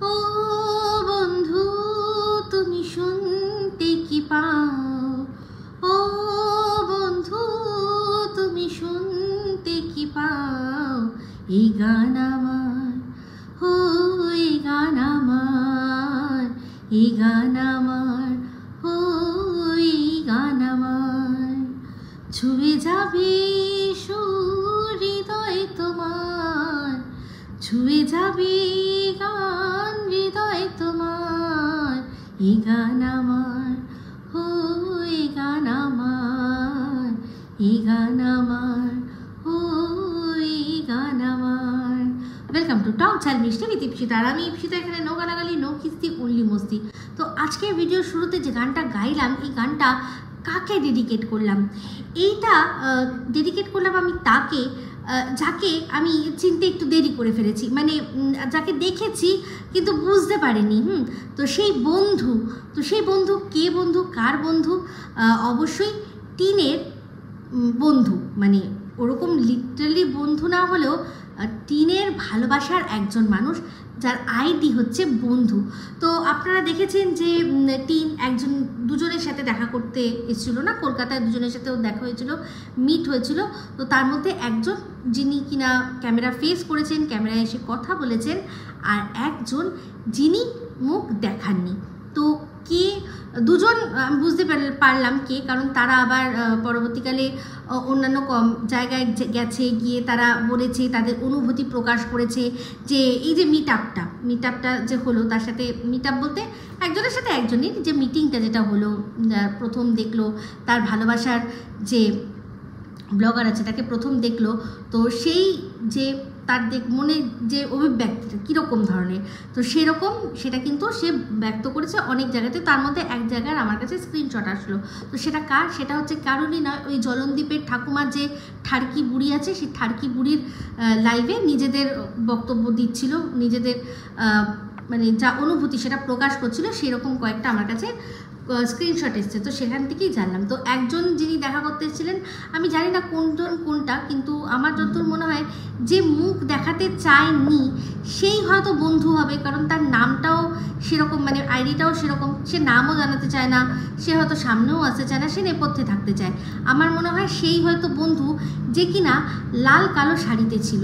ও বন্ধু তুমি শুনতে কি পাও, ও বন্ধু তুমি শুনতে কি পাও, এই গান আমার, ও এই গান আমার, এই গান আমার, ও এই গান আমার, ছুঁয়ে যাবে হৃদয় তোমার, ছুঁয়ে যাবে গান হৃদয় তোমার, এই গান আমার, ও এই গান আমার, এই গান আমার, ও এই গান আমার। ওয়েলকাম টু টক ঝাল মিষ্টি উইথ ইপসিতা। আর আমি ইপসিতা, এখানে নো গালাগালি, নো কিস্তি, অনলি মস্তি। তো আজকের ভিডিওর শুরুতে যে গানটা গাইলাম, এই গানটা কাকে ডেডিকেট করলাম? এইটা ডেডিকেট করলাম আমি তাকে যাকে আমি চিনতে একটু দেরি করে ফেলেছি, মানে যাকে দেখেছি কিন্তু বুঝতে পারিনি। তো সেই বন্ধু, কে বন্ধু, কার বন্ধু? অবশ্যই টিনের বন্ধু, মানে ওরকম লিটারালি বন্ধু না হলেও টিনের ভালোবাসার একজন মানুষ, যার আইডি হচ্ছে বন্ধু। তো আপনারা দেখেছেন যে টিন দুজনের সাথে দেখা করতে এসেছিল না, কলকাতায় দুজনের সাথেও দেখা হয়েছিল, মিট হয়েছিল। তো তার মধ্যে একজন যিনি কিনা ক্যামেরা ফেস করেছেন, ক্যামেরায় এসে কথা বলেছেন, আর একজন যিনি মুখ দেখাননি। তো কে? দুজন আমি বুঝতে পারলাম কে, কারণ তারা আবার পরবর্তীকালে অন্যান্য জায়গায় গিয়ে তারা বলেছে, তাদের অনুভূতি প্রকাশ করেছে যে এই যে মিট আপটা যে হলো, তার সাথে মিট আপ বলতে একজনের সাথে একজনের যে মিটিংটা যেটা হলো, প্রথম দেখলো তার ভালোবাসার যে ব্লগার আছে তাকে প্রথম দেখলো, তো সেই যে তার মনে যে অভিব্যক্তিটা কীরকম ধরনের, তো সেরকম সেটা কিন্তু সে ব্যক্ত করেছে অনেক জায়গাতে। তার মধ্যে এক জায়গার আমার কাছে স্ক্রিনশট আসলো। তো সেটা কার? সেটা হচ্ছে কারণই নয়, ওই জলনদ্বীপের ঠাকুমার যে ঠারকি বুড়ি আছে, সেই ঠারকি বুড়ির লাইভে নিজেদের বক্তব্য দিচ্ছিল, নিজেদের মানে যা অনুভূতি সেটা প্রকাশ করছিল, সেরকম কয়েকটা আমার কাছে স্ক্রিনশট এসছে। তো সেখান থেকেই জানলাম। তো একজন যিনি দেখা করতে এসেছিলেন, আমি জানি না কোনটা, কিন্তু আমার যতদূর মনে হয় যে মুখ দেখাতে চায়নি সেই হয়তো বন্ধু হবে, কারণ তার নামটাও সেরকম, মানে আইডিটাও সেরকম, সে নামও জানাতে চায় না, সে হয়তো সামনেও আসতে চায় না, সে নেপথ্যে থাকতে চায়। আমার মনে হয় সেই হয়তো বন্ধু যে কিনা লাল কালো শাড়িতে ছিল।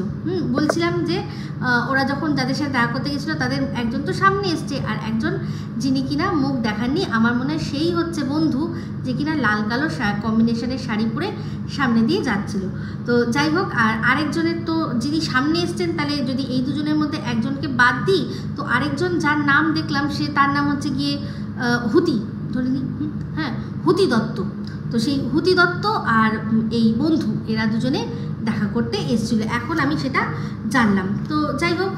বলছিলাম যে ওরা যখন যাদের সাথে দেখা করতে গেছিলো, তাদের একজন তো সামনে এসছে, আর একজন যিনি কিনা মুখ দেখাননি, আমার মনে হয় সেই হচ্ছে বন্ধু যে কিনা লাল কালো কম্বিনেশনের শাড়ি পরে সামনে দিয়ে যাচ্ছিল। তো যাই হোক, আর আরেকজনের তো যিনি সামনে এসছেন, তাহলে যদি এই দুজনের মধ্যে একজনকে বাদ দিই, তো আরেকজন যার নাম দেখলাম, তার নাম হচ্ছে গিয়ে হুতি, ধরে নিই, হ্যাঁ, হুতি দত্ত। তো সেই হুতি দত্ত আর এই বন্ধু, এরা দুজনে দেখা করতে এসেছিলো, এখন আমি সেটা জানলাম। তো যাই হোক,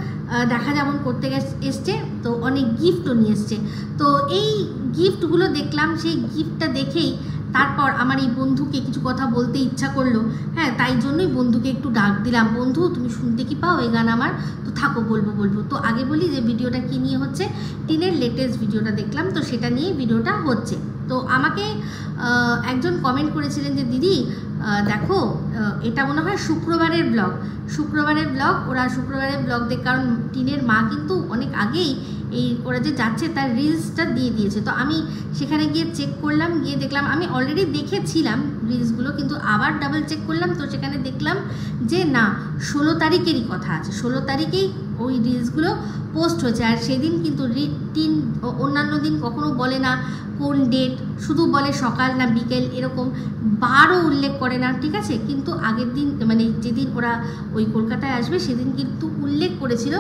দেখা যেমন করতে এসছে, তো অনেক গিফটও নিয়ে এসছে। তো এই গিফটগুলো দেখলাম, সেই গিফটটা দেখেই তারপর আমার এই বন্ধুকে কিছু কথা বলতে ইচ্ছা করলো। হ্যাঁ, তাই জন্যই বন্ধুকে একটু ডাক দিলাম, বন্ধু তুমি শুনতে কি পাও এই গান আমার? তো থাকো, বলবো। তো আগে বলি যে ভিডিওটা কী নিয়ে হচ্ছে। টিনের লেটেস্ট ভিডিওটা দেখলাম, তো সেটা নিয়ে ভিডিওটা হচ্ছে। তো আমাকে একজন কমেন্ট করেছিলেন যে দিদি দেখো, এটা মনে হয় শুক্রবারের ব্লগ। ওরা শুক্রবারের ব্লগ দেখ, কারণ টিনের মা কিন্তু অনেক আগেই এই ওরা যে যাচ্ছে তার রিলসটা দিয়ে দিয়েছে। তো আমি সেখানে গিয়ে চেক করলাম, গিয়ে দেখলাম আমি অলরেডি দেখেছিলাম রিলসগুলো, কিন্তু আবার ডাবল চেক করলাম। তো সেখানে দেখলাম যে না, 16 তারিখেরই কথা আছে, 16 তারিখেই ওই রিলসগুলো পোস্ট হয়েছে। আর সেদিন কিন্তু টিন অন্যান্য দিন কখনো বলে না কোন ডেট, শুধু বলে সকাল না বিকেল, এরকম বারও উল্লেখ করে না, ঠিক আছে। কিন্তু আগের দিন, মানে যেদিন ওরা ওই কলকাতায় আসবে, সেদিন কিন্তু উল্লেখ করেছিল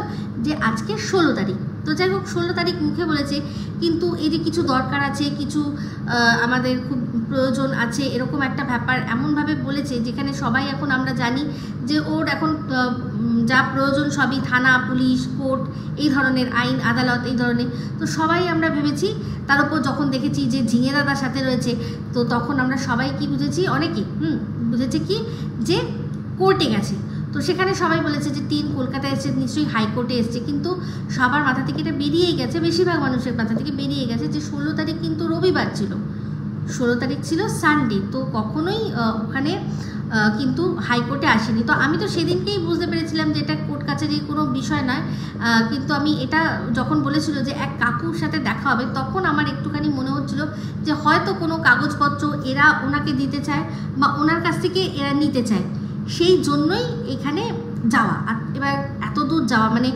যে আজকে 16 তারিখ। তো যাই হোক, 16 তারিখ মুখে বলেছে, কিন্তু এই যে কিছু দরকার আছে, কিছু আমাদের খুব প্রয়োজন আছে, এরকম একটা ব্যাপার এমনভাবে বলেছে যেখানে সবাই এখন আমরা জানি যে ওর এখন যা প্রয়োজন সবই থানা, পুলিশ, কোর্ট, এই ধরনের আইন, আদালত, এই ধরনের। তো সবাই আমরা ভেবেছি, তার উপর যখন দেখেছি যে ঝিঙে দাদার সাথে রয়েছে, তো তখন আমরা সবাই কি বুঝেছি, অনেকেই বুঝেছে কি যে কোর্টে গেছে। তো সেখানে সবাই বলেছে যে টিন কলকাতায় এসছে, নিশ্চয়ই হাইকোর্টে এসছে, কিন্তু সবার মাথা থেকে এটা বেরিয়েই গেছে, বেশিরভাগ মানুষের মাথা থেকে বেরিয়ে গেছে যে 16 তারিখ কিন্তু রবিবার ছিল, 16 তারিখ ছিল সানডে। তো কখনোই ওখানে কিন্তু হাইকোর্টে আসেনি। তো আমি তো সেদিনকেই বুঝতে পেরেছিলাম যে এটা কোর্ট কাছারির কোনো বিষয় নয়, কিন্তু আমি এটা যখন বলেছিল যে এক কাকুর সাথে দেখা হবে, তখন আমার একটুখানি মনে হচ্ছিল যে হয়তো কোনো কাগজপত্র এরা ওনাকে দিতে চায় বা ওনার কাছ থেকে এরা নিতে চায়, সেই জন্যই এখানে যাওয়া। আর এবার এত দূর যাওয়া মানে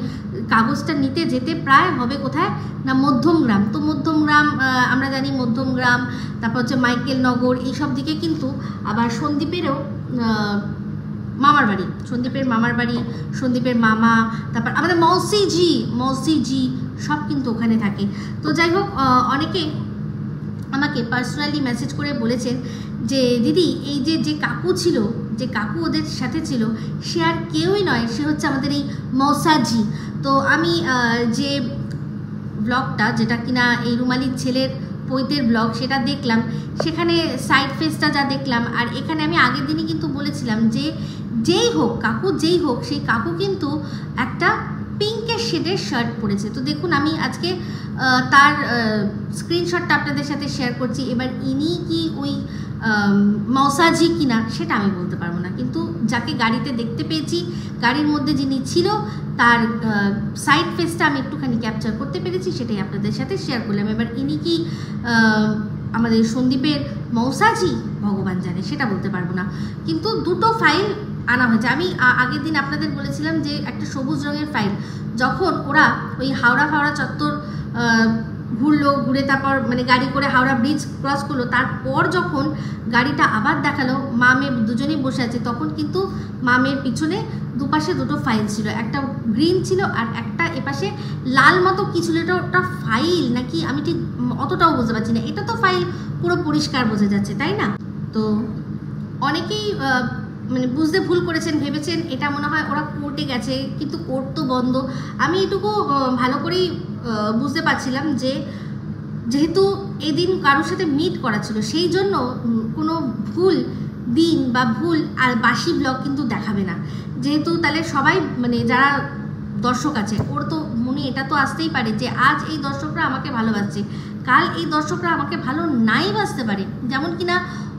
কাগজটা নিতে যেতে প্রায় হবে কোথায় না মধ্যমগ্রাম। তো মধ্যমগ্রাম আমরা জানি, মধ্যমগ্রাম, তারপর হচ্ছে মাইকেলনগর, এইসব দিকে কিন্তু আবার সন্দীপেরও মামার বাড়ি, সন্দীপের মামার বাড়ি, সন্দীপের মামা, তারপর আমাদের মৌসিজি সব কিন্তু ওখানে থাকে। তো যাই হোক, অনেকে আমাকে পার্সোনালি মেসেজ করে বলেছেন যে দিদি এই যে কাকু ছিল, যে কাকু ওদের সাথে ছিল, সে আর কেউই নয়, সে হচ্ছে আমাদের এই মৌসাজি। তো আমি যে ব্লগটা, যেটা কিনা এই রুমালির ছেলের পৈতের ব্লগ, সেটা দেখলাম, সেখানে সাইড ফেসটা যা দেখলাম, আর এখানে আমি আগের দিনই কিন্তু বলেছিলাম যে যেই হোক কাকু, যেই হোক সেই কাকু কিন্তু একটা পিঙ্কের শেডের শার্ট পরেছে। তো দেখুন, আমি আজকে তার স্ক্রিনশটটা আপনাদের সাথে শেয়ার করছি। এবার ইনি কি ওই মৌসাজি কিনা সেটা আমি বলতে পারবো না, কিন্তু যাকে গাড়িতে দেখতে পেয়েছি, গাড়ির মধ্যে যিনি ছিল, তার সাইড ফেসটা আমি একটুখানি ক্যাপচার করতে পেরেছি, সেটাই আপনাদের সাথে শেয়ার করলাম। এবার ইনি কি আমাদের সন্দীপের মৌসাজি, ভগবান জানে, সেটা বলতে পারবো না। কিন্তু দুটো ফাইল আনা হয়েছে। আমি আগের দিন আপনাদের বলেছিলাম যে একটা সবুজ রঙের ফাইল, যখন ওরা ওই হাওড়া চত্বর ঘুরলো, ঘুরে তারপর মানে গাড়ি করে হাওড়া ব্রিজ ক্রস করলো, তারপর যখন গাড়িটা আবার দেখালো মা মেয়ে দুজনেই বসে আছে, তখন কিন্তু মা মেয়ের পিছনে দুপাশে দুটো ফাইল ছিল, একটা গ্রিন ছিল আর একটা এপাশে লাল মতো কি ছিল। এটা ওটা ফাইল নাকি আমি ঠিক অতটাও বুঝতে পারছি না। এটা তো ফাইল পুরো পরিষ্কার বোঝা যাচ্ছে, তাই না? তো অনেকেই মানে বুঝতে ভুল করেছেন, ভেবেছেন এটা মনে হয় ওরা কোর্টে গেছে, কিন্তু কোর্ট তো বন্ধ। আমি এটুকু ভালো করেই বুঝতে পারছিলাম যে যেহেতু এদিন কারোর সাথে মিট করা ছিল, সেই জন্য কোনো ভুল দিন বা ভুল আর বাসি ব্লগ কিন্তু দেখাবে না। যেহেতু তাহলে সবাই মানে যারা দর্শক আছে, ওর তো মনে এটা তো আসতেই পারে যে আজ এই দর্শকরা আমাকে ভালোবাসছে, কাল এই দর্শকরা আমাকে ভালো নাই বাসতে পারে। যেমন কিনা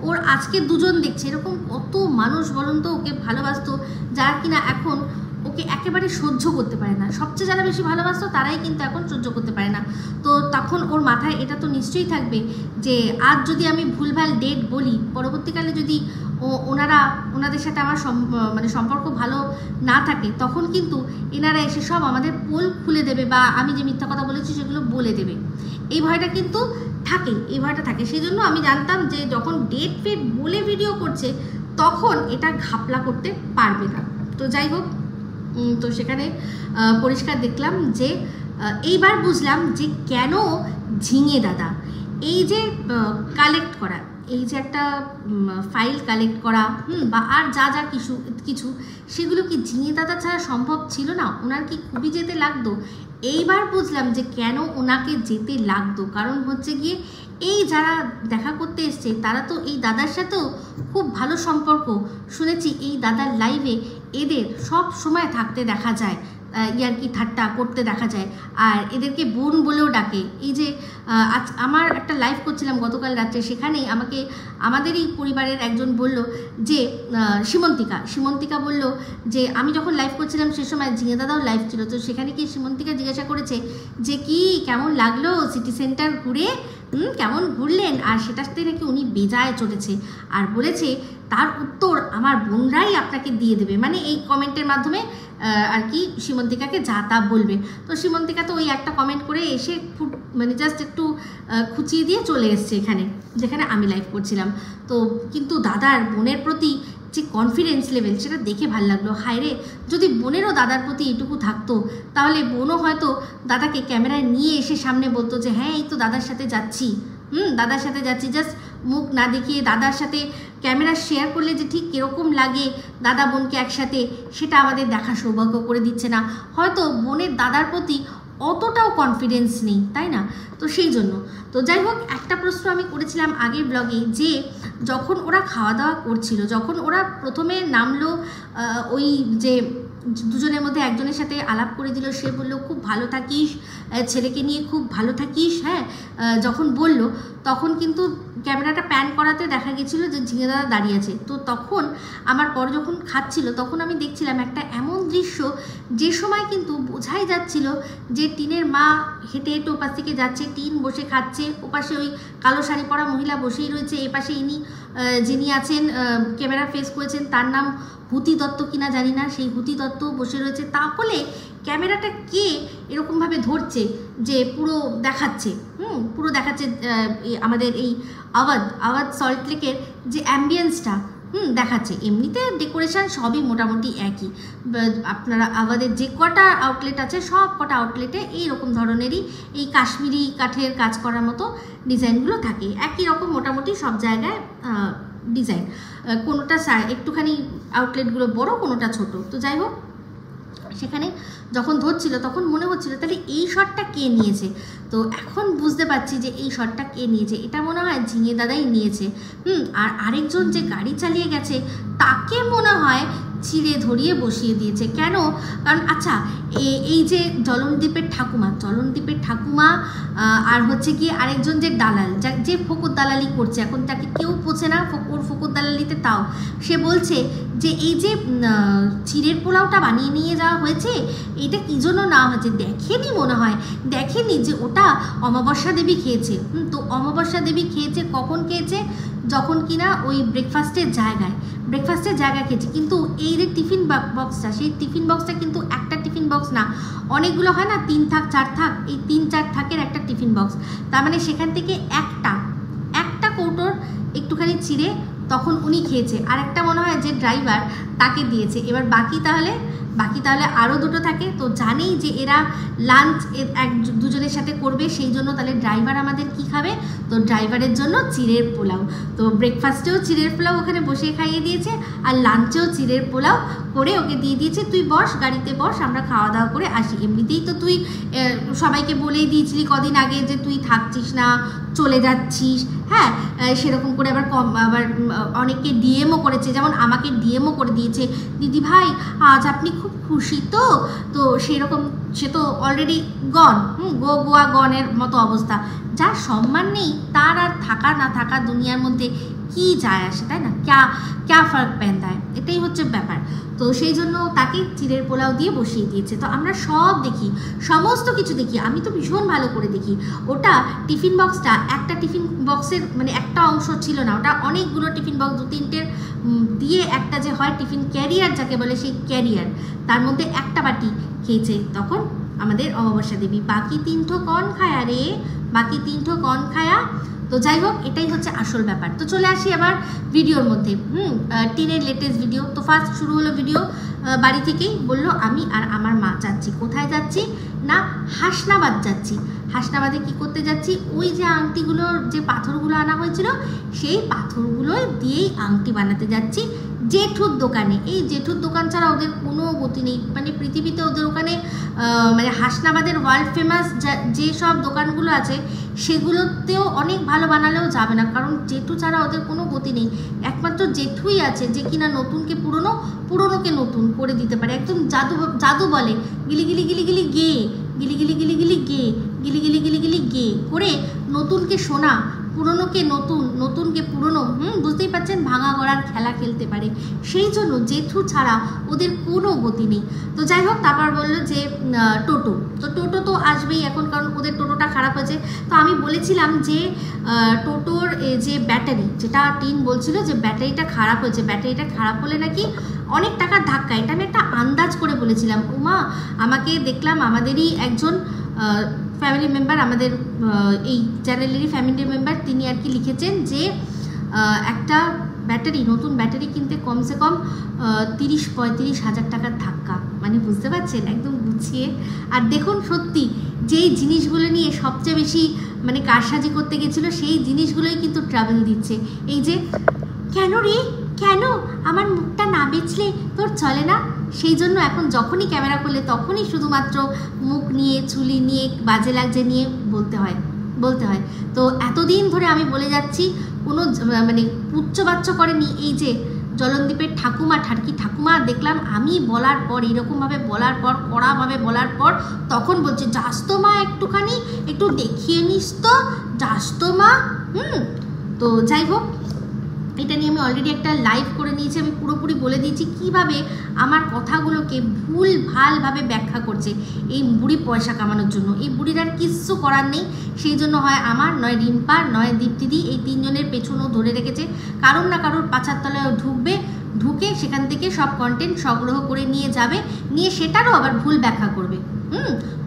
ওর আজকে দুজন দেখছে, এরকম কত মানুষ বলুন তো ওকে ভালোবাসতো, যারা কিনা এখন ওকে একেবারে সহ্য করতে পারে না। সবচেয়ে যারা বেশি ভালোবাসতো তারাই কিন্তু এখন সহ্য করতে পারে না। তো তখন ওর মাথায় এটা তো নিশ্চয়ই থাকবে যে আজ যদি আমি ভুলভাল ডেট বলি, পরবর্তীকালে যদি ওনাদের সাথে আমার মানে সম্পর্ক ভালো না থাকে, তখন কিন্তু এনারা এসে সব আমাদের পোল খুলে দেবে বা আমি যে মিথ্যা কথা বলেছি সেগুলো বলে দেবে। এই ভয়টা কিন্তু থাকে, এই ভয়টা থাকে। সেই জন্য আমি জানতাম যে যখন ডেট ফেট বলে ভিডিও করছে, তখন এটা ঘাপলা করতে পারবে না। তো যাই হোক, তো সেখানে পরিষ্কার দেখলাম যে এইবার বুঝলাম যে কেন ঝিঙে দাদা এই যে কালেক্ট করা, এই যে একটা ফাইল কালেক্ট করা বা আর যা কিছু সেগুলো কি ঝিঙে দাদা ছাড়া সম্ভব ছিল না। ওনার কি খুবই যেতে লাগতো। এইবার বুঝলাম যে কেন ওনাকে যেতে লাগতো, কারণ হচ্ছে গিয়ে এই যারা দেখা করতে এসছে তারা তো এই দাদার সাথেও খুব ভালো সম্পর্ক। শুনেছি এই দাদার লাইভে এদের সব সময় থাকতে দেখা যায়, ইয়ার্কি ঠাট্টা করতে দেখা যায়, আর এদেরকে বোন বলেও ডাকে। এই যে আজ আমার একটা লাইভ করছিলাম গতকাল রাত্রে, সেখানেই আমাকে আমাদেরই পরিবারের একজন বলল যে সীমন্তিকা বলল যে আমি যখন লাইভ করছিলাম সে সময় ঝিঙে দাদাও লাইভ ছিল। তো সেখানে কি সীমন্তিকা জিজ্ঞাসা করেছে যে কি কেমন লাগলো সিটি সেন্টার ঘুরে, কেমন ঘুরলেন, আর সেটাতে নাকি উনি বেজায় চটেছে, আর বলেছে তার উত্তর আমার বোনরাই আপনাকে দিয়ে দেবে, মানে এই কমেন্টের মাধ্যমে আর কি সীমন্তিকাকে যা তা বলবে। তো সীমন্তিকা তো ওই একটা কমেন্ট করে এসে মানে জাস্ট একটু খুঁচিয়ে দিয়ে চলে এসছে এখানে, যেখানে আমি লাইভ করছিলাম। তো কিন্তু দাদার বোনের প্রতি যে কনফিডেন্স লেভেল, সেটা দেখে ভালো লাগলো। হায় রে, যদি বোনেরও দাদার প্রতি এটুকু থাকতো, তাহলে বোনও হয়তো দাদাকে ক্যামেরায় নিয়ে এসে সামনে বলতো যে হ্যাঁ এই তো দাদার সাথে যাচ্ছি, দাদার সাথে যাচ্ছি, জাস্ট মুখ না দেখিয়ে দাদার সাথে ক্যামেরা শেয়ার করলে যে ঠিক কীরকম লাগে দাদা বোনকে একসাথে, সেটা আমাদের দেখা সৌভাগ্য করে দিচ্ছে না। হয়তো বোনের দাদার প্রতি অতটাও কনফিডেন্স নেই, তাই না? তো সেই জন্য তো যাই হোক, একটা প্রশ্ন আমি করেছিলাম আগের ব্লগে যে যখন ওরা খাওয়া দাওয়া করছিল, যখন ওরা প্রথমে নামলো, ওই যে দুজনের মধ্যে একজনের সাথে আলাপ করে দিল, সে বললো খুব ভালো থাকিস, ছেলেকে নিয়ে খুব ভালো থাকিস, হ্যাঁ, যখন বলল তখন কিন্তু ক্যামেরাটা প্যান করাতে দেখা গেছিলো যে ঝিঙে দাদা দাঁড়িয়ে আছে। তো তখন আমার পর যখন খাচ্ছিল তখন আমি দেখছিলাম একটা এমন দৃশ্য যে সময় কিন্তু বোঝাই যাচ্ছিল যে টিনের মা হেঁটে হেঁটে ওপাশ থেকে যাচ্ছে, টিন বসে খাচ্ছে, ওপাশে ওই কালো শাড়ি পরা মহিলা বসেই রয়েছে, এপাশে ইনি যিনি আছেন ক্যামেরা ফেস করেছেন তার নাম হুতি দত্ত কিনা জানি না, সেই হুতি দত্ত বসে রয়েছে। তাহলে ক্যামেরাটা কে এরকমভাবে ধরছে যে পুরো দেখাচ্ছে, পুরো দেখাচ্ছে আমাদের এই আওয়াজ সল্টলেকের যে অ্যাম্বিয়েন্সটা দেখাচ্ছে। এমনিতে ডেকোরেশন সবই মোটামুটি একই, আপনারা আমাদের যে কটা আউটলেট আছে সব কটা আউটলেটে এইরকম ধরনেরই এই কাশ্মীরি কাঠের কাজ করার মতো ডিজাইনগুলো থাকে, একই রকম মোটামুটি সব জায়গায় ডিজাইন। কোনোটা একটুখানি আউটলেটগুলো বড়, কোনোটা ছোট। তো যাই হোক, সেখানে যখন ধরছিল তখন মনে হচ্ছিল তাহলে এই শটটা কে নিয়েছে। তো এখন বুঝতে পারছি যে এই শটটা কে নিয়েছে, এটা মনে হয় ঝিঙে দাদাই নিয়েছে। আর আরেকজন যে গাড়ি চালিয়ে গেছে তাকে মনে হয় ছিঁড়ে ধরিয়ে বসিয়ে দিয়েছে। কেন? কারণ আচ্ছা, এই যে জলনদীপের ঠাকুমা আর হচ্ছে কি আরেকজন যে দালাল, যে ফকুর দালালি করছে, এখন তাকে কেউ পোছে না ফকুর দালালিতে, তাও সে বলছে যে এই যে চিড়ের পোলাওটা বানিয়ে নিয়ে যাওয়া হয়েছে এটা কী জন্য নেওয়া হয়েছে, দেখেনি যে ওটা অমাবস্যা দেবী খেয়েছে। তো অমাবস্যা দেবী খেয়েছে কখন খেয়েছে? যখন কিনা ওই ব্রেকফাস্টের জায়গায় খেয়েছে। কিন্তু এই যে টিফিন বক্সটা, সেই টিফিন বক্সটা কিন্তু একটা টিফিন বক্স না, অনেকগুলো হয় না, 3 থাক 4 থাক, এই 3-4 থাকের একটা টিফিন বক্স। তার মানে সেখান থেকে একটা কৌটোর একটুখানি চিড়ে তখন উনি খেয়েছে, আর একটা মনে হয় যে ড্রাইভার তাকে দিয়েছে। এবার বাকি তাহলে আরও 2টো থাকে। তো জানেই যে এরা লাঞ্চ দুজনের সাথে করবে, সেই জন্য তাহলে ড্রাইভার আমাদের কি খাবে? তো ড্রাইভারের জন্য চিড়ের পোলাও। তো ব্রেকফাস্টেও চিড়ের পোলাও ওখানে বসে খাইয়ে দিয়েছে, আর লাঞ্চেও চিড়ের পোলাও করে ওকে দিয়ে দিয়েছে, তুই বস, গাড়িতে বস, আমরা খাওয়া দাওয়া করে আসি। এমনিতেই তো তুই সবাইকে বলেই দিয়েছিলি কদিন আগে যে তুই থাকছিস না, চলে যাচ্ছিস। হ্যাঁ, সেরকম করে আবার অনেককে ডিএমও করেছে, যেমন আমাকে ডিএমও করে দিয়েছে, দিদি ভাই আজ আপনি খুব খুশি তো সেরকম। সে তো অলরেডি গোয়া গনের মতো অবস্থা। যার সম্মান নেই তার আর থাকা না থাকা দুনিয়ার মধ্যে কি যায় আসে, তাই না? ক্যা ফার্ক পেন্দা হয়, এটাই হচ্ছে ব্যাপার। তো সেই জন্য তাকে চিড়ের পোলাও দিয়ে বসিয়ে দিয়েছে। তো আমরা সব দেখি, সমস্ত কিছু দেখি, আমি তো ভীষণ ভালো করে দেখি। ওটা টিফিন বক্সটা একটা টিফিন বক্সের মানে একটা অংশ ছিল না, ওটা অনেকগুলো টিফিন বক্স, 2-3টের দিয়ে একটা যে হয় টিফিন ক্যারিয়ার যাকে বলে, সেই ক্যারিয়ার, তার মধ্যে একটা বাটি খেয়েছে তখন আমাদের অমাবস্যা দেবী। বাকি 3ঠো কন খায়া। তো যাই হোক, এটাই হচ্ছে আসল ব্যাপার। তো চলে আসি আবার ভিডিওর মধ্যে। টিনের লেটেস্ট ভিডিও। তো ফার্স্ট শুরু হলো ভিডিও, বাড়ি থেকেই বললো আমি আর আমার মা যাচ্ছি। কোথায় যাচ্ছি না, হাসনাবাদ যাচ্ছি। হাসনাবাদে কি করতে যাচ্ছি? ওই যে আংটিগুলোর যে পাথরগুলো আনা হয়েছিল সেই পাথরগুলো দিয়েই আংটি বানাতে যাচ্ছি জেঠুর দোকানে। এই জেঠুর দোকান ছাড়া ওদের কোনো গতি নেই, মানে পৃথিবীতে ওদের ওখানে মানে হাসনাবাদের ওয়ার্ল্ড ফেমাস যে সব দোকানগুলো আছে সেগুলোতেও অনেক ভালো বানালেও যাবে না, কারণ জেঠু ছাড়া ওদের কোনো গতি নেই। একমাত্র জেঠুই আছে যে কিনা নতুনকে পুরনোকে নতুন করে দিতে পারে। একদম জাদু বলে, গিলি গিলি গিলি গিলি গে, গিলি গিলি গিলি গিলি গে, গিলি গিলি গিলি গিলি গে করে নতুনকে শোনা, পুরনোকে নতুনকে পুরনো। বুঝতেই পারছেন, ভাঙা গড়ার খেলা খেলতে পারে। সেই জন্য জেঠু ছাড়া ওদের কোনো গতি নেই। তো যাই হোক, তারপর বললো যে টোটো তো আসবেই এখন, কারণ ওদের টোটোটা খারাপ হয়েছে। তো আমি বলেছিলাম যে টোটোর যে ব্যাটারি, যেটা টিন বলছিল যে ব্যাটারিটা খারাপ হয়েছে, ব্যাটারিটা খারাপ হলে নাকি অনেক টাকার ধাক্কা, এটা আমি একটা আন্দাজ করে বলেছিলাম। উমা, আমাকে দেখলাম আমাদেরই একজন ফ্যামিলি মেম্বার, আমাদের এই চ্যানেলেরই ফ্যামিলি মেম্বার, তিনি আর কি লিখেছেন যে একটা ব্যাটারি, নতুন ব্যাটারি কিনতে কমসে কম 30-35 হাজার টাকার ধাক্কা। মানে বুঝতে পারছেন, একদম গুছিয়ে। আর দেখুন, সত্যি যেই জিনিসগুলো নিয়ে সবচেয়ে বেশি মানে কারসাজি করতে গেছিলো সেই জিনিসগুলোই কিন্তু ট্রাভেল দিচ্ছে। এই যে কেন আমার মুখটা না বেচলে তোর চলে না, সেই জন্য এখন যখনই ক্যামেরা করলে তখনই শুধুমাত্র মুখ নিয়ে, চুলি নিয়ে, বাজে লাগছে নিয়ে বলতে হয়। তো এতদিন ধরে আমি বলে যাচ্ছি, কোনো মানে উচ্চবাচ্য করেনি। এই যে জলনদীপের ঠাকুমা দেখলাম আমি বলার পর, এরকমভাবে বলার পর, কড়াভাবে বলার পর, তখন বলছে যাস তো মা, একটু দেখিয়ে নিস তো, যাস তো মা। তো তো যাই হোক, এটা নিয়ে আমি অলরেডি একটা লাইভ করে নিয়েছি, আমি পুরোপুরি বলে দিয়েছি কিভাবে আমার কথাগুলোকে ভুল ভালভাবে ব্যাখ্যা করছে এই বুড়ি পয়সা কামানোর জন্য। এই বুড়ির আর কিচ্ছু করার নেই, সেই জন্য হয় আমার, নয় রিম্পা, নয় দীপ্তিদি, এই তিনজনের পেছনেও ধরে রেখেছে। কারোর না কারোর পাছার তলায় ঢুকবে, ঢুকে সেখান থেকে সব কন্টেন্ট সংগ্রহ করে নিয়ে যাবে, নিয়ে সেটারও আবার ভুল ব্যাখ্যা করবে,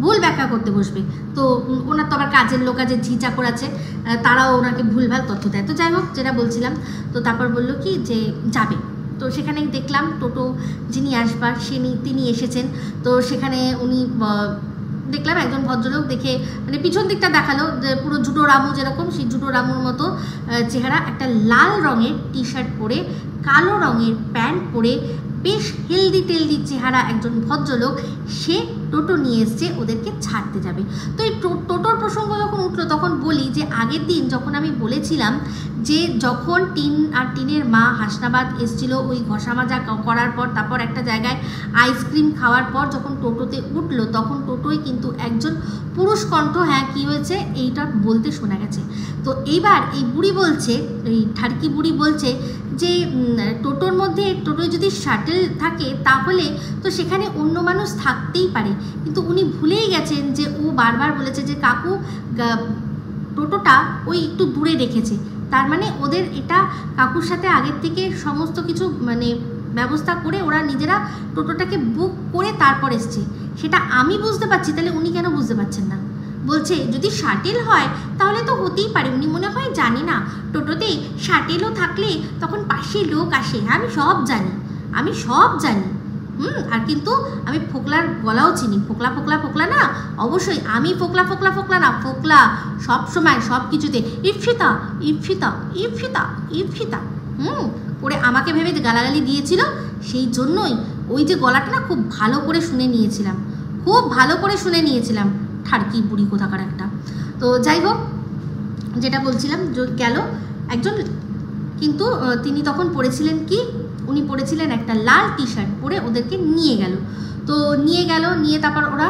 ভুল ব্যাখ্যা করতে বসবে। তো ওনার তো আবার কাজের লোক আছে, ঝি চাকর আছে, তারাও ওনাকে ভুলভাল তথ্য দেয়। তো যাই হোক, যেটা বলছিলাম, তো তারপর বললো কি যে যাবে। তো সেখানে দেখলাম টোটো যিনি আসবার তিনি এসেছেন। তো সেখানে উনি দেখলাম একজন ভদ্রলোক, দেখে মানে পিছন দিকটা দেখালো যে পুরো জুটো রামু যেরকম, সেই জুটো রামুর মতো চেহারা, একটা লাল রঙের টি শার্ট পরে, কালো রঙের প্যান্ট পরে, বেশ হেলদি টেলদি চেহারা একজন ভদ্রলোক, সে টোটো নিয়ে এসছে ওদেরকে ছাড়তে যাবে। তো এই টোটোর প্রসঙ্গ যখন উঠলো তখন বলি যে আগের দিন যখন আমি বলেছিলাম যে যখন টিন আর টিনের মা হাসনাবাদ এসছিল ওই ঘষা মাজা করার পর, তারপর একটা জায়গায় আইসক্রিম খাওয়ার পর যখন টোটোতে উঠলো, তখন টোটোয় কিন্তু একজন পুরুষ কণ্ঠ, হ্যাঁ কী হয়েছে এইটা বলতে শোনা গেছে। তো এইবার এই বুড়ি বলছে, এই ঠাড়কি বুড়ি বলছে যে টোটোর মধ্যে, টোটোয় যদি শাটেল থাকে তাহলে তো সেখানে অন্য মানুষ থাকতেই পারে, কিন্তু উনি ভুলেই গেছেন যে ও বারবার বলেছে যে কাকু টোটোটা ওই একটু দূরে রেখেছে, তার মানে ওদের এটা কাকুর সাথে আগের থেকে সমস্ত কিছু মানে ব্যবস্থা করে ওরা নিজেরা টোটোটাকে বুক করে তারপর এসছে। সেটা আমি বুঝতে পারছি, তাহলে উনি কেন বুঝতে পারছেন না? বলছে যদি শাটেল হয় তাহলে তো হতেই পারে, উনি মনে হয় জানি না, টোটোতে শাটেলও থাকলে তখন পাশে লোক আসে, আমি সব জানি, আমি সব জানি। আর কিন্তু আমি ফোকলার গলাও চিনি, ফোকলা ফোকলা ফোকলা না, অবশ্যই আমি ফোকলা ফোকলা ফোকলা না, ফোকলা সব সময় সব কিছুতে ইপসিতা ইপসিতা ইপসিতা ইপসিতা করে আমাকে ভেবে গালাগালি দিয়েছিল, সেই জন্যই ওই যে গলাটা না খুব ভালো করে শুনে নিয়েছিলাম, খুব ভালো করে শুনে নিয়েছিলাম, ঠাড়কি বুড়ি কোথাকার একটা। তো যাই হোক, যেটা বলছিলাম, গেল একজন, কিন্তু তিনি তখন পড়েছিলেন কি, উনি পড়েছিলেন একটা লাল টি শার্ট পরে, ওদেরকে নিয়ে গেল। তো নিয়ে তারপর ওরা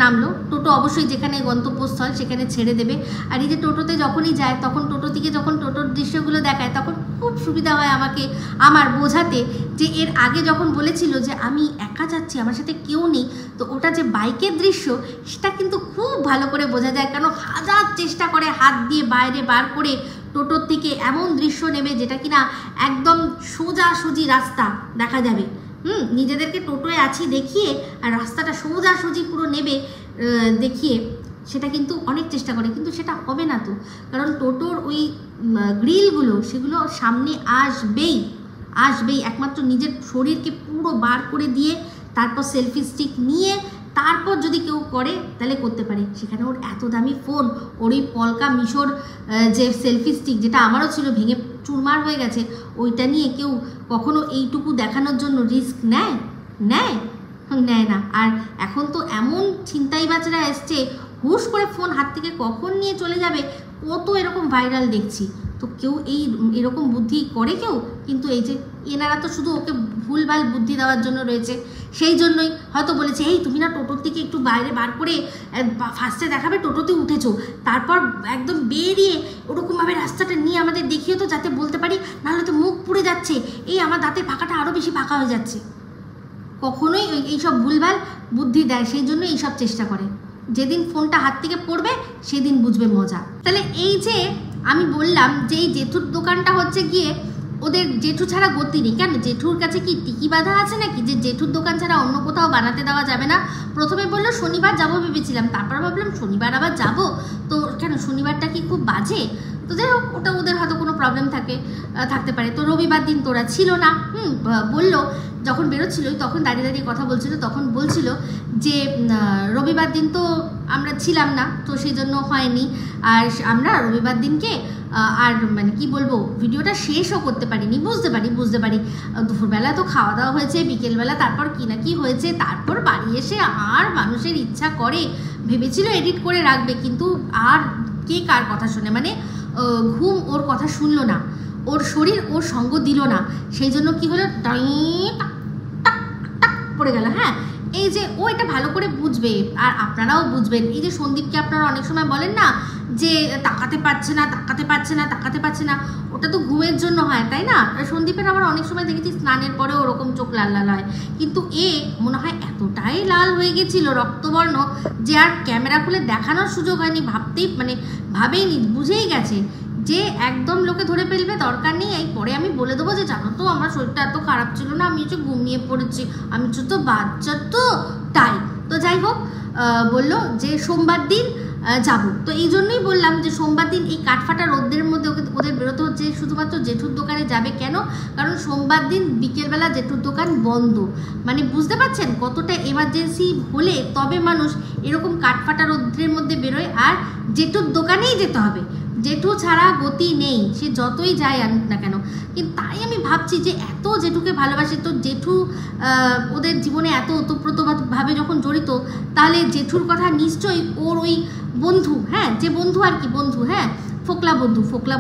নামলো। টোটো অবশ্যই যেখানে গন্তব্যস্থল সেখানে ছেড়ে দেবে। আর এই যে টোটোতে যখনই যায় তখন টোটো থেকে যখন টোটোর দৃশ্যগুলো দেখায় তখন খুব সুবিধা হয় আমাকে আমার বোঝাতে, যে এর আগে যখন বলেছিল যে আমি একা যাচ্ছি, আমার সাথে কেউ নেই, তো ওটা যে বাইকের দৃশ্য সেটা কিন্তু খুব ভালো করে বোঝা যায়, কেন হাজার চেষ্টা করে হাত দিয়ে বাইরে বার করে টোটোর থেকে এমন দৃশ্য নেবে যেটা কিনা একদম সোজাসুজি রাস্তা দেখা যাবে, নিজেদেরকে টোটোয় আছি দেখিয়ে আর রাস্তাটা সোজাসুজি পুরো নেবে দেখিয়ে, সেটা কিন্তু অনেক চেষ্টা করে, কিন্তু সেটা হবে না। তো কারণ টোটোর ওই গ্রিলগুলো সেগুলো সামনে আসবেই, একমাত্র নিজের শরীরকে পুরো বার করে দিয়ে তারপর সেলফি স্টিক নিয়ে তারপর যদি কেউ করে তাহলে করতে পারে। সেখানে ওর এত দামি ফোন, ওর ওই পলকা মিশোর যে সেলফি স্টিক, যেটা আমারও ছিল, ভেঙে চুরমার হয়ে গেছে, ওইটা নিয়ে কেউ কখনো এইটুকু দেখানোর জন্য রিস্ক নেয় না। আর এখন তো এমন ছিনতাইবাজরা এসছে, হুশ করে ফোন হাত থেকে কখন নিয়ে চলে যাবে, কত এরকম ভাইরাল দেখছি। তো কেউ এরকম বুদ্ধি করে কেউ, কিন্তু এই যে এনারা তো শুধু ওকে ভুলভাল বুদ্ধি দেওয়ার জন্য রয়েছে, সেই জন্যই হয়তো বলেছে এই তুমি না টোটোর থেকে একটু বাইরে বার করে ফার্স্টে দেখাবে টোটোতে উঠেছো, তারপর একদম বেরিয়ে ওরকমভাবে রাস্তাটা নিয়ে আমাদের দেখিয়ে তো, যাতে বলতে পারি, নাহলে তো মুখ পুড়ে যাচ্ছে, এই আমার দাঁতের ফাঁকাটা আরও বেশি ফাঁকা হয়ে যাচ্ছে। কখনোই এইসব ভুলভাল বুদ্ধি দেয়, সেই জন্য এইসব চেষ্টা করে। যেদিন ফোনটা হাত থেকে পড়বে সেদিন বুঝবে মজা। তাহলে এই যে আমি বললাম যে এই জেঠুর দোকানটা হচ্ছে গিয়ে ওদের জেঠু ছাড়া গতি নেই। কেন, জেঠুর কাছে কি টিকি বাঁধা আছে নাকি যে জেঠুর দোকান ছাড়া অন্য কোথাও বানাতে দেওয়া যাবে না? প্রথমে বললো শনিবার যাবো ভেবেছিলাম, তারপর ভাবলাম শনিবার আবার যাবো তো কেন, শনিবারটা কি খুব বাজে? তো যাই হোক, ওটা ওদের হয়তো কোনো প্রবলেম থাকতে পারে। তো রবিবার দিন তোরা ছিল না, বললো যখন বেরোচ্ছিল তখন দাঁড়িয়ে দাঁড়িয়ে কথা বলছিল, তখন বলছিল যে রবিবার দিন তো আমরা ছিলাম না, তো সেই জন্য হয়নি। আর আমরা রবিবার দিনকে আর মানে কি বলবো, ভিডিওটা শেষও করতে পারিনি। বুঝতে পারি দুপুরবেলা তো খাওয়া দাওয়া হয়েছে, বিকেলবেলা তারপর কি না কি হয়েছে, তারপর বাড়ি এসে আর মানুষের ইচ্ছা করে, ভেবেছিল এডিট করে রাখবে, কিন্তু আর কে কার কথা শোনে, মানে ঘুম ওর কথা শুনলো না, ওর শরীর ওর সঙ্গ দিল না, সেই জন্য কি হলো, টাক পড়ে গেল। হ্যাঁ, এই যে ও এটা ভালো করে বুঝবে, আর আপনারাও বুঝবেন। এই যে সন্দীপকে আপনারা অনেক সময় বলেন না যে তাকাতে পারছে না তাকাতে পারছে না তাকাতে পারছে না, ওটা তো ঘুমের জন্য হয়, তাই না? সন্দীপের আবার অনেক সময় দেখেছি স্নানের পরে ওরকম চোখ লাল লাল হয়, কিন্তু এ মনে হয় এতটাই লাল হয়ে গেছিল রক্তবর্ণ যে আর ক্যামেরা খুলে দেখানোর সুযোগ হয়নি, ভাবতেই মানে ভাবেইনি, বুঝেই গেছে যে একদম লোকে ধরে ফেলবে, দরকার নেই। এই পরে আমি বলে দেবো যে জানো তো আমার শরীরটা এত খারাপ ছিল না, আমি হচ্ছে ঘুমিয়ে পড়েছি, আমি তো বাচ্চা তো তাই। তো যাই হোক, বললো যে সোমবার দিন যাব। তো এই জন্যই বললাম যে সোমবার দিন এই কাঠফাটা রোদ্রের মধ্যে ওদের বেরোতে হচ্ছে শুধুমাত্র জেঠুর দোকানে যাবে। কেন? কারণ সোমবার দিন বিকেলবেলা জেঠুর দোকান বন্ধ। মানে বুঝতে পারছেন কতটা এমার্জেন্সি হলে তবে মানুষ এরকম কাঠফাটা রোদ্রের মধ্যে বেরোয়, আর জেঠুর দোকানেই যেতে হবে, জেঠু ছাড়া গতি নেই, সে যতই যায় আনুক না কেন। কিন্তু তাই আমি ভাবছি যে এত জেঠুকে ভালোবাসে, তো জেঠু ওদের জীবনে এত ওতপ্রোতভাবে যখন জড়িত, তাহলে জেঠুর কথা নিশ্চয়ই ওর ওই বন্ধু, হ্যাঁ যে বন্ধু আর কি বন্ধু, হ্যাঁ ফোকলা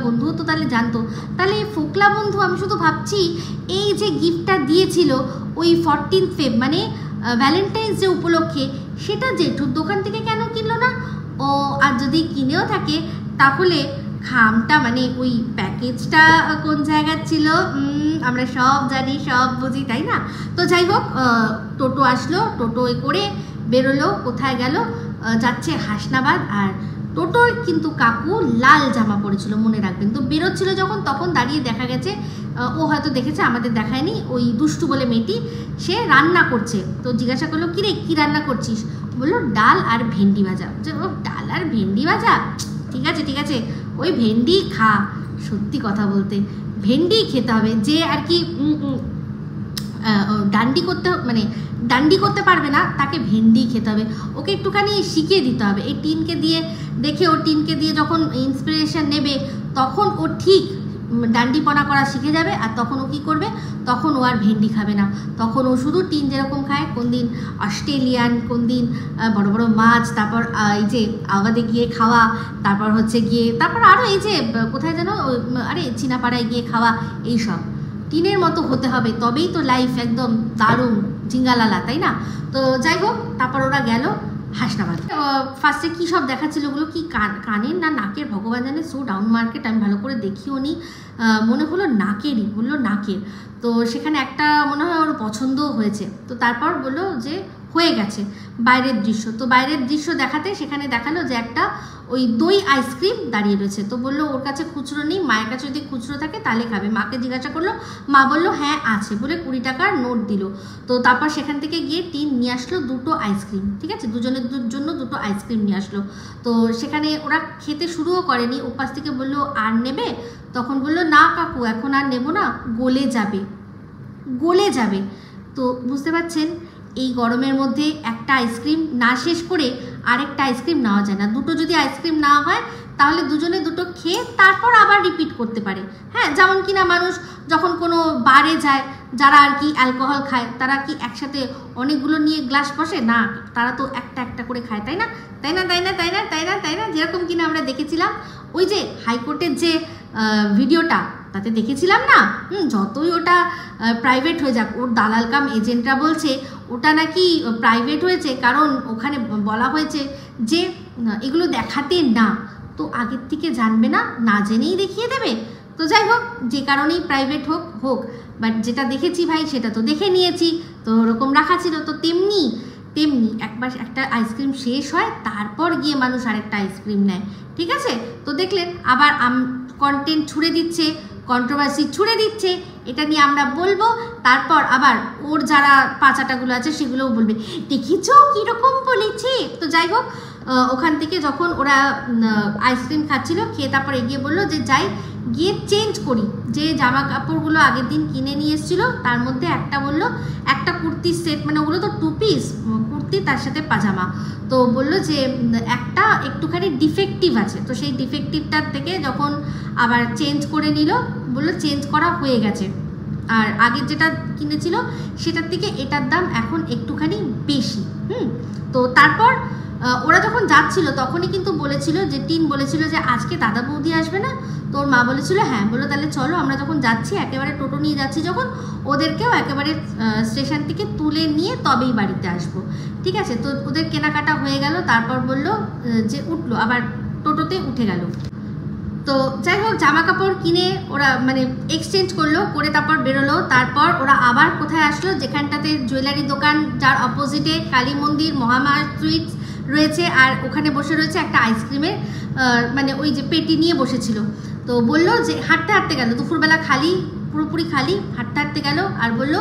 বন্ধু তো তাহলে জানতো। তাহলে এই ফোকলা বন্ধু, আমি শুধু ভাবছি এই যে গিফটটা দিয়েছিল ওই 14 ফেব মানে ভ্যালেন্টাইন্স ডে উপলক্ষে, সেটা জেঠুর দোকান থেকে কেন কিনলো না? ও আর যদি কিনেও থাকে তাহলে খামটা মানে ওই প্যাকেজটা কোন জায়গার ছিল আমরা সব জানি, সব বুঝি, তাই না? তো যাই হোক, টোটো আসলো, টোটোয় করে বেরোলো, কোথায় গেল? যাচ্ছে হাসনাবাদ। আর টোটোর কিন্তু কাকু লাল জামা পরেছিল, মনে রাখবেন। তো বেরোচ্ছিল যখন, তখন দাঁড়িয়ে দেখা গেছে, ও হয়তো দেখেছে, আমাদের দেখায়নি, ওই দুষ্টু বলে মেয়েটি সে রান্না করছে। তো জিজ্ঞাসা করলো কিরে কী রান্না করছিস? বললো ডাল আর ভেন্ডি ভাজা। যে ও ডাল আর ভেন্ডি ভাজা, ঠিক আছে ঠিক আছে, ওই ভেন্ডি খা। সত্যি কথা বলতে ভেন্ডি খেতে হবে, যে আর কি ডান্ডি করতে পারবে না তাকে ভেন্ডি খেতে হবে, ওকে একটুখানি শিখিয়ে দিতে হবে। এই টিনকে দিয়ে দেখে, ও টিনকে দিয়ে যখন ইন্সপিরেশন নেবে তখন ও ঠিক ডান্ডিপনা করা শিখে যাবে। আর তখন ও কী করবে? তখন ও আর ভেন্ডি খাবে না, তখন ও শুধু টিন যেরকম খায়, কোন দিন অস্ট্রেলিয়ান, কোন দিন বড় বড় মাছ, তারপর এই যে আওয়াদে গিয়ে খাওয়া, তারপর হচ্ছে গিয়ে তারপর আরও এই যে কোথায় যেন আরে চীনাপাড়ায় গিয়ে খাওয়া, এইসব টিনের মতো হতে হবে, তবেই তো লাইফ একদম দারুণ জিঙ্গালালা, তাই না? তো যাই হোক, তারপর ওরা গেল হাসনাবাদ। ফার্স্টে কী সব দেখাচ্ছিল, ওগুলো কি কানের না নাকের ভগবান জানে, সো ডাউন মার্কেট, আমি ভালো করে দেখিও নি, মনে হলো নাকেরই, বললো নাকের। তো সেখানে একটা মনে হয় ওর পছন্দও হয়েছে। তো তারপর বললো যে হয়ে গেছে বাইরের দৃশ্য। তো বাইরের দৃশ্য দেখাতে সেখানে দেখালো যে একটা ওই দই আইসক্রিম দাঁড়িয়ে রয়েছে। তো বললো ওর কাছে খুচরো নেই, মায়ের কাছে যদি খুচরো থাকে তাহলে খাবে। মাকে জিজ্ঞাসা করলো, মা বললো হ্যাঁ আছে, বলে 20 টাকার নোট দিল। তো তারপর সেখান থেকে গিয়ে টিন নিয়ে আসলো 2টো আইসক্রিম, ঠিক আছে, দুজনের জন্য 2টো আইসক্রিম নিয়ে আসলো। তো সেখানে ওরা খেতে শুরুও করেনি, ওপাশ থেকে বললো আর নেবে? তখন বললো না কাকু এখন আর নেবো না, গলে যাবে। তো বুঝতে পারছেন এই গরমের মধ্যে একটা আইসক্রিম না শেষ করে আরেকটা আইসক্রিম নেওয়া যায় না। 2টো যদি আইসক্রিম না হয় তাহলে দুজনে 2টো খেয়ে তারপর আবার রিপিট করতে পারে। হ্যাঁ, যেমন কিনা মানুষ যখন কোনো বারে যায়, যারা আর কি অ্যালকোহল খায়, তারা কি একসাথে অনেকগুলো নিয়ে গ্লাস বসে না, তারা তো একটা একটা করে খায়, তাই না? যেরকম কিনা আমরা দেখেছিলাম ওই যে হাইকোর্টের যে ভিডিওটা, তাতে দেখেছিলাম না, যতই ওটা প্রাইভেট হয়ে যাক, ওর দালাল কাম এজেন্টরা বলছে ওটা নাকি প্রাইভেট হয়েছে কারণ ওখানে বলা হয়েছে যে এগুলো দেখাতে না। তো আগের থেকে জানবে না, না জেনেই দেখিয়ে দেবে। তো যাই হোক, যে কারণেই প্রাইভেট হোক, বাট যেটা দেখেছি ভাই সেটা তো দেখে নিয়েছি, তো ওরকম রাখা ছিল। তো তেমনি একবার একটা আইসক্রিম শেষ হয়, তারপর গিয়ে মানুষ আরেকটা আইসক্রিম নেয়, ঠিক আছে? তো দেখলেন আবার কন্টেন্ট ছুড়ে দিচ্ছে, কন্ট্রোভার্সি ছুড়ে দিচ্ছে, এটা নিয়ে আমরা বলবো। তারপর আবার ওর যারা পাচাটাগুলো আছে সেগুলোও বলবে, দেখেছো কীরকম বলেছে। তো যাই হোক, ওখান থেকে যখন ওরা আইসক্রিম খাচ্ছিল, খেয়ে তারপর এগিয়ে বললো যে যাই গিয়ে চেঞ্জ করি। যে জামা কাপড়গুলো আগের দিন কিনে নিয়ে এসেছিলো তার মধ্যে একটা বললো একটা কুর্তির সেট, মানে ওগুলো তো 2 পিস কুর্তি তার সাথে পাজামা। তো বললো যে একটা একটুখানি ডিফেক্টিভ আছে, তো সেই ডিফেক্টিভটার থেকে যখন আবার চেঞ্জ করে নিল, বললো চেঞ্জ করা হয়ে গেছে, আর আগের যেটা কিনেছিল সেটার থেকে এটার দাম এখন একটুখানি বেশি। তো তারপর ওরা যখন যাচ্ছিল তখনই কিন্তু বলেছিল যে টিন বলেছিল যে আজকে দাদা বৌদি আসবে না? তো ওর মা বলেছিল হ্যাঁ। বললো তাহলে চলো আমরা যখন যাচ্ছি, একেবারে টোটো নিয়ে যাচ্ছি যখন, ওদেরকেও একেবারে স্টেশন থেকে তুলে নিয়ে তবেই বাড়িতে আসবো, ঠিক আছে? তো ওদের কেনাকাটা হয়ে গেল, তারপর বললো যে উঠলো, আবার টোটোতে উঠে গেল। তো যাই হোক জামা কাপড় কিনে ওরা মানে এক্সচেঞ্জ করলো, করে তারপর বেরোলো। তারপর ওরা আবার কোথায় আসলো, যেখানটাতে জুয়েলারি দোকান, যার অপোজিটে কালী মন্দির, মহামায়া সুইটস রয়েছে, আর ওখানে বসে রয়েছে একটা আইসক্রিমের মানে ওই যে পেটি নিয়ে বসেছিল। তো বললো যে হাঁটতে হাঁটতে গেল, দুপুরবেলা খালি, পুরোপুরি খালি, হাঁটতে হাঁটতে গেল আর বললো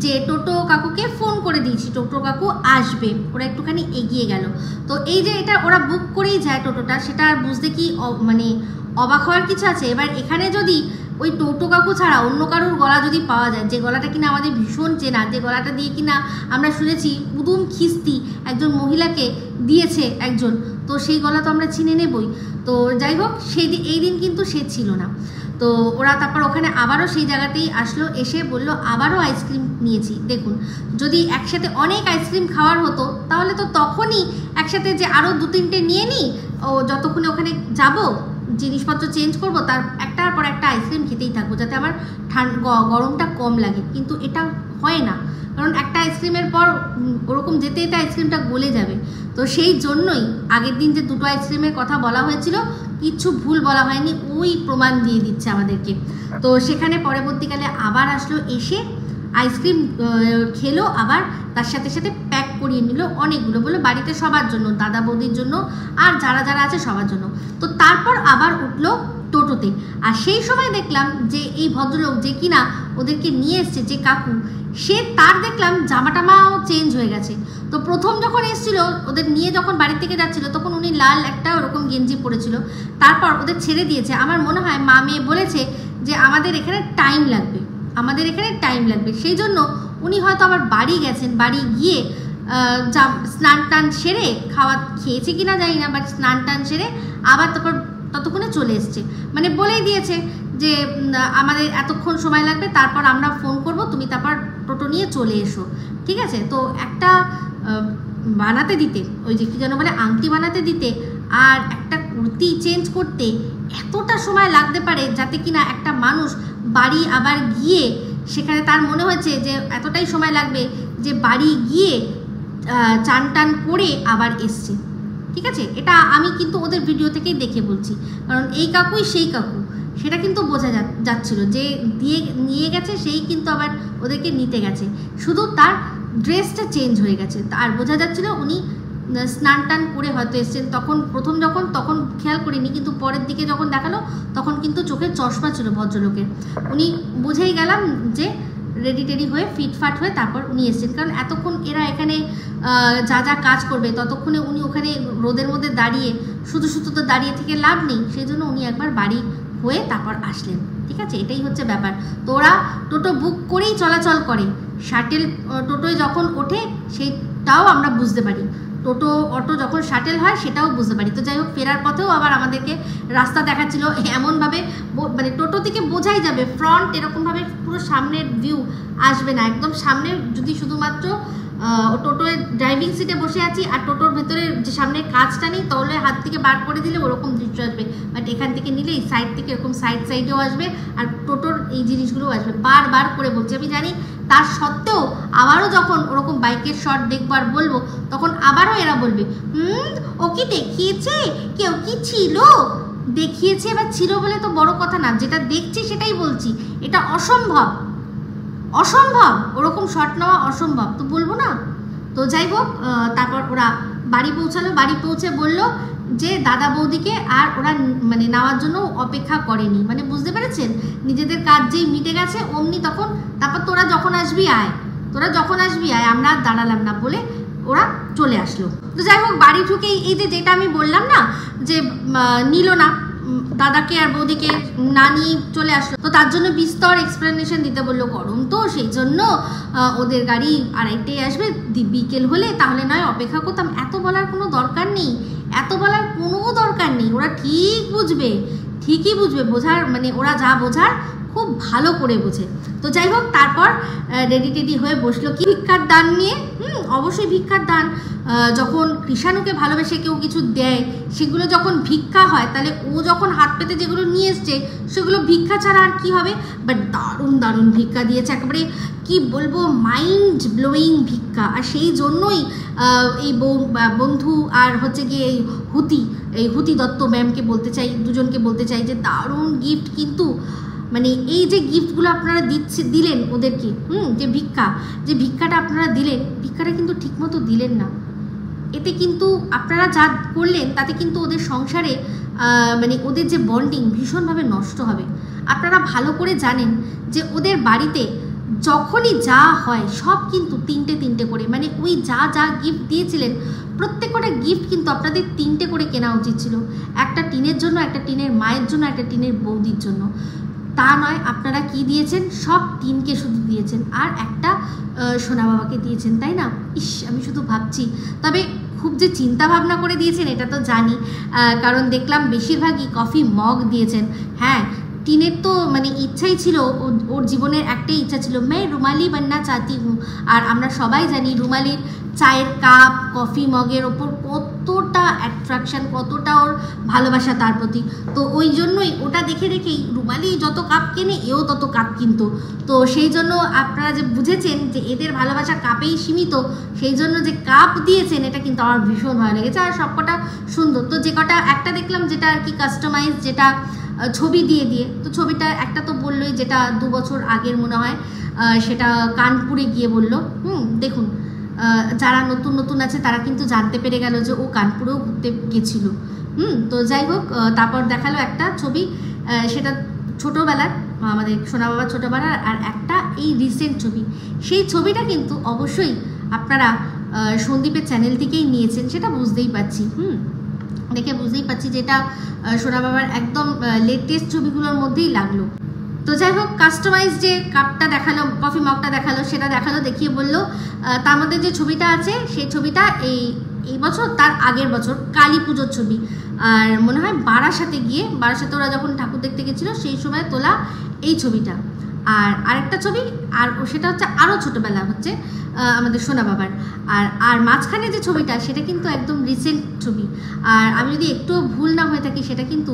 যে টোটো কাকুকে ফোন করে দিয়েছি, টোটো কাকু আসবে। ওরা একটুখানি এগিয়ে গেল। তো এই যে এটা ওরা বুক করেই যায় টোটোটা, সেটা আর বুঝতে কি মানে অবাক হওয়ার কিছু আছে? এবার এখানে যদি ওই টোটো কাকু ছাড়া অন্য কারোর গলা যদি পাওয়া যায়, যে গলাটা কিনা আমাদের ভীষণ চেনা, যে গলাটা দিয়ে কিনা আমরা শুনেছি উদুম খিস্তি একজন মহিলাকে দিয়েছে একজন, তো সেই গলা তো আমরা চিনে নেবই। তো যাই হোক এই দিন কিন্তু সে ছিল না। তো ওরা তারপর ওখানে আবারও সেই জায়গাতেই আসলো, এসে বলল আবারও আইসক্রিম নিয়েছি। দেখুন, যদি একসাথে অনেক আইসক্রিম খাওয়ার হতো তাহলে তো তখনই একসাথে যে আরও 2-3টে নিয়ে নিই, ও যতক্ষণে ওখানে যাব জিনিসপত্র চেঞ্জ করব, তার একটার পর একটা আইসক্রিম খেতেই থাকবো যাতে আমার গরমটা কম লাগে। কিন্তু এটা হয় না, কারণ একটা আইসক্রিমের পর ওরকম যেতে যেতে আইসক্রিমটা গলে যাবে। তো সেই জন্যই আগের দিন যে 2টো আইসক্রিমের কথা বলা হয়েছিল, কিচ্ছু ভুল বলা হয়নি, ওই প্রমাণ দিয়ে দিচ্ছে আমাদেরকে। তো সেখানে পরবর্তীকালে আবার আসলো, এসে আইসক্রিম খেলো, আবার তার সাথে সাথে প্যাক করিয়ে নিল অনেকগুলো, বললো বাড়িতে সবার জন্য, দাদা বৌদির জন্য আর যারা যারা আছে সবার জন্য। তো তারপর আবার উঠলো টোটোতে। আর সেই সময় দেখলাম যে এই ভদ্রলোক যে কিনা ওদেরকে নিয়ে এসছে, যে কাকু, সে তার দেখলাম জামাটামাও চেঞ্জ হয়ে গেছে। তো প্রথম যখন এসেছিল ওদের নিয়ে, যখন বাড়ি থেকে যাচ্ছিল, তখন উনি লাল একটা ওরকম গেঞ্জি পরেছিল। তারপর ওদের ছেড়ে দিয়েছে। আমার মনে হয় মা মেয়ে বলেছে যে আমাদের এখানে টাইম লাগবে, আমাদের এখানে টাইম লাগবে, সেই জন্য উনি হয়তো আবার বাড়ি গেছেন। বাড়ি গিয়ে স্নান টান সেরে, খেয়েছে কিনা জানি না, বাট স্নান টান সেরে আবার তারপর ততক্ষণে চলে এসছে। মানে বলেই দিয়েছে যে আমাদের এতক্ষণ সময় লাগবে, তারপর আমরা ফোন করব, তুমি তারপর টোটো নিয়ে চলে এসো, ঠিক আছে? তো একটা বানাতে দিতে, ওই যে কি যেন বলে, আংটি বানাতে দিতে আর একটা কুর্তি চেঞ্জ করতে এতটা সময় লাগতে পারে, যাতে কিনা একটা মানুষ বাড়ি আবার গিয়ে, সেখানে তার মনে হয়েছে যে এতটাই সময় লাগবে যে বাড়ি গিয়ে চান টান করে আবার এসছে, ঠিক আছে? এটা আমি কিন্তু ওদের ভিডিও থেকেই দেখে বলছি, কারণ এই কাকুই সেই কাকু, সেটা কিন্তু বোঝা যাচ্ছিল যে নিয়ে গেছে সেই কিন্তু আবার ওদেরকে নিতে গেছে, শুধু তার ড্রেসটা চেঞ্জ হয়ে গেছে। আর বোঝা যাচ্ছিল উনি স্নান টান করে হয়তো এসছেন। তখন খেয়াল করিনি, কিন্তু পরের দিকে যখন দেখালো তখন কিন্তু চোখের চশমা ছিল ভদ্রলোকের। উনি বুঝেই গেলাম যে রেডি টেডি হয়ে ফিটফাট হয়ে তারপর উনি এসছেন, কারণ এতক্ষণ এরা এখানে যা যা কাজ করবে ততক্ষণে উনি ওখানে রোদের মধ্যে দাঁড়িয়ে শুধু তো দাঁড়িয়ে থেকে লাভ নেই, সেই জন্য উনি একবার বাড়ি হয়ে তারপর আসলেন, ঠিক আছে? এটাই হচ্ছে ব্যাপার। তো ওরা টোটো বুক করেই চলাচল করে, শাটেল টোটোয় যখন ওঠে সেটাও আমরা বুঝতে পারি, টোটো অটো যখন শাটেল হয় সেটাও বুঝতে পারি। তো যাই হোক, ফেরার পথেও আবার আমাদেরকে রাস্তা দেখাচ্ছিল এমনভাবে, মানে টোটো থেকে বোঝাই যাবে ফ্রন্ট এরকমভাবে পুরো সামনের ভিউ আসবে না, একদম সামনে যদি শুধুমাত্র টোটোয় ড্রাইভিং সিটে বসে আছি আর টোটোর ভেতরে যে সামনের কাজটা নেই, তাহলে হাত থেকে বার করে দিলে ওরকম দৃশ্য আসবে। বাট এখান থেকে নিলে এই সাইড থেকে এরকম সাইডেও আসবে, আর টোটোর এই জিনিসগুলোও আসবে। বারবার করে বলছি, আমি জানি, তার সত্ত্বেও আবারও যখন ওরকম বাইকের শট দেখবো আর বলবো, তখন আবারও এরা বলবে ও কি দেখিয়েছে, কেউ কি ছিল, দেখিয়েছে বা ছিল বলে তো বড় কথা না, যেটা দেখছি সেটাই বলছি, এটা অসম্ভব, ওরকম শট নেওয়া অসম্ভব, তো বলবো না। তো যাই হোক, তারপর ওরা বাড়ি পৌঁছালো। বাড়ি পৌঁছে বলল যে দাদা বৌদিকে আর ওরা মানে নেওয়ার জন্য অপেক্ষা করেনি, মানে বুঝতে পেরেছেন, নিজেদের কাজ যেই মিটে গেছে অমনি তখন, তারপর তোরা যখন আসবি আয়, আমরা আর দাঁড়ালাম না বলে ওরা চলে আসলো। তো যাই হোক, বাড়ি ঢুকেই এই যেটা আমি বললাম না যে নিল না, দাদাকে আর বৌদিকে না নিয়ে চলে আসলো, তো তার জন্য বিস্তর এক্সপ্লেনেশন দিতে বললো, গরম তো সেই জন্য ওদের গাড়ি 2:30টায় আসবে, বিকেল হলে তাহলে নয় অপেক্ষা করতাম। এত বলার কোনো দরকার নেই, ওরা ঠিকই বুঝবে, বোঝার মানে ওরা যা বোঝার খুব ভালো করে বোঝে। তো যাই হোক, তারপর রেডি টেডি হয়ে বসলো কি ভিক্ষার দান নিয়ে। অবশ্যই ভিক্ষার দান, যখন কৃষাণুকে ভালোবেসে কেউ কিছু দেয় সেগুলো যখন ভিক্ষা হয়, তাহলে ও যখন হাত পেতে যেগুলো নিয়ে এসছে সেগুলো ভিক্ষা ছাড়া আর কি হবে। বাট দারুণ দারুণ ভিক্ষা দিয়েছে, একেবারে কি বলবো, মাইন্ড ব্লোয়িং ভিক্ষা। আর সেই জন্যই এই বন্ধু আর হচ্ছে গিয়ে এই হুতি দত্ত ম্যামকে বলতে চাই, দুজনকে বলতে চাই যে দারুণ গিফট। কিন্তু মানে এই যে গিফটগুলো আপনারা দিলেন ওদেরকে, যে ভিক্ষাটা আপনারা দিলেন, ভিক্ষাটা কিন্তু ঠিকমতো দিলেন না। এতে কিন্তু আপনারা যা করলেন তাতে কিন্তু ওদের সংসারে মানে ওদের যে বন্ডিং ভীষণভাবে নষ্ট হবে। আপনারা ভালো করে জানেন যে ওদের বাড়িতে যখনই যা হয় সব কিন্তু তিনটে করে, মানে ওই যা গিফট দিয়েছিলেন প্রত্যেকটা গিফট কিন্তু আপনাদের 3টে করে কেনা উচিত ছিল। একটা টিনের জন্য, একটা টিনের মায়ের জন্য, একটা টিনের বৌদির জন্য। তা নয়, আপনারা কি দিয়েছেন, সব 3কে শুধু দিয়েছেন আর একটা সোনা বাবাকে দিয়েছেন, তাই না? ইস, আমি শুধু ভাবছি। তবে খুব যে চিন্তা ভাবনা করে দিয়েছেন এটা তো জানি, কারণ দেখলাম বেশিরভাগই কফি মগ দিয়েছেন। হ্যাঁ, টিনের তো মানে ইচ্ছাই ছিল, ওর জীবনের একটাই ইচ্ছা ছিল, मैं রুমালি बनना चाहती हूँ। আর আমরা সবাই জানি রুমালির চায়ের কাপ, কফি মগের ওপর কতটা অ্যাট্রাকশান, কতটা ওর ভালোবাসা তার প্রতি। তো ওই জন্যই ওটা দেখে দেখেই রুমালি যত কাপ কেনে এও তত কাপ কিনতো। তো সেই জন্য আপনারা যে বুঝেছেন যে এদের ভালোবাসা কাপেই সীমিত, সেই জন্য যে কাপ দিয়েছেন এটা কিন্তু আমার ভীষণ ভালো লেগেছে। আর সবকটা সুন্দর। তো যে কটা একটা দেখলাম যেটা আর কি কাস্টমাইজ, যেটা ছবি দিয়ে, তো ছবিটা একটা তো বললোই, যেটা 2 বছর আগের মনে হয়, সেটা কানপুরে গিয়ে বললো। দেখুন, যারা নতুন আছে তারা কিন্তু জানতে পেরে গেল যে ও কানপুরেও ঘুরতে গেছিলো। তো যাই হোক, তারপর দেখালো একটা ছবি, সেটা ছোটোবেলার, আমাদের সোনা বাবার ছোটোবেলার, আর একটা এই রিসেন্ট ছবি। সেই ছবিটা কিন্তু অবশ্যই আপনারা সন্দীপের চ্যানেল থেকেই নিয়েছেন, সেটা বুঝতেই পারছি। দেখে বুঝতেই পারছি যে এটা সোনা বাবার একদম লেটেস্ট ছবিগুলোর মধ্যেই লাগলো। তো যাই হোক, কাস্টমাইজ যে কাপটা দেখালো, কফি মগটা দেখালো, সেটা দেখালো, দেখিয়ে বললো তার মধ্যে যে ছবিটা আছে সেই ছবিটা এই বছর, তার আগের বছর কালী পুজোর ছবি। আর মনে হয় বারাসাতে ওরা যখন ঠাকুর দেখতে গেছিলো সেই সময় তোলা এই ছবিটা। আর আরেকটা ছবি, আর সেটা হচ্ছে আরও ছোটোবেলা, হচ্ছে আমাদের সোনা বাবার। আর মাঝখানে যে ছবিটা সেটা কিন্তু একদম রিসেন্ট ছবি। আর আমি যদি একটু ভুল না হয়ে থাকি, সেটা কিন্তু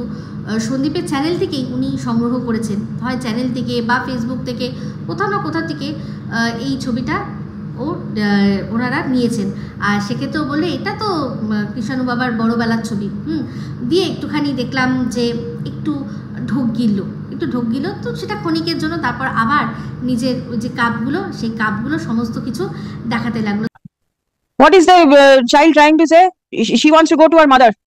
সন্দীপের চ্যানেল থেকেই উনি সংগ্রহ করেছেন, হয় চ্যানেল থেকে বা ফেসবুক থেকে, কোথাও না কোথা থেকে এই ছবিটা ওনারা নিয়েছেন। আর সেক্ষেত্রেও বললে এটা তো কৃষাণু বাবার বড়োবেলার ছবি। দিয়ে একটুখানি দেখলাম যে একটু ঢোক গিলল, তো সেটা ক্ষণিকের জন্য। তারপর আবার নিজের ওই যে কাপগুলো, সেই কাপগুলো সমস্ত কিছু দেখাতে লাগলো। What is the child trying to say? She wants to go to her mother.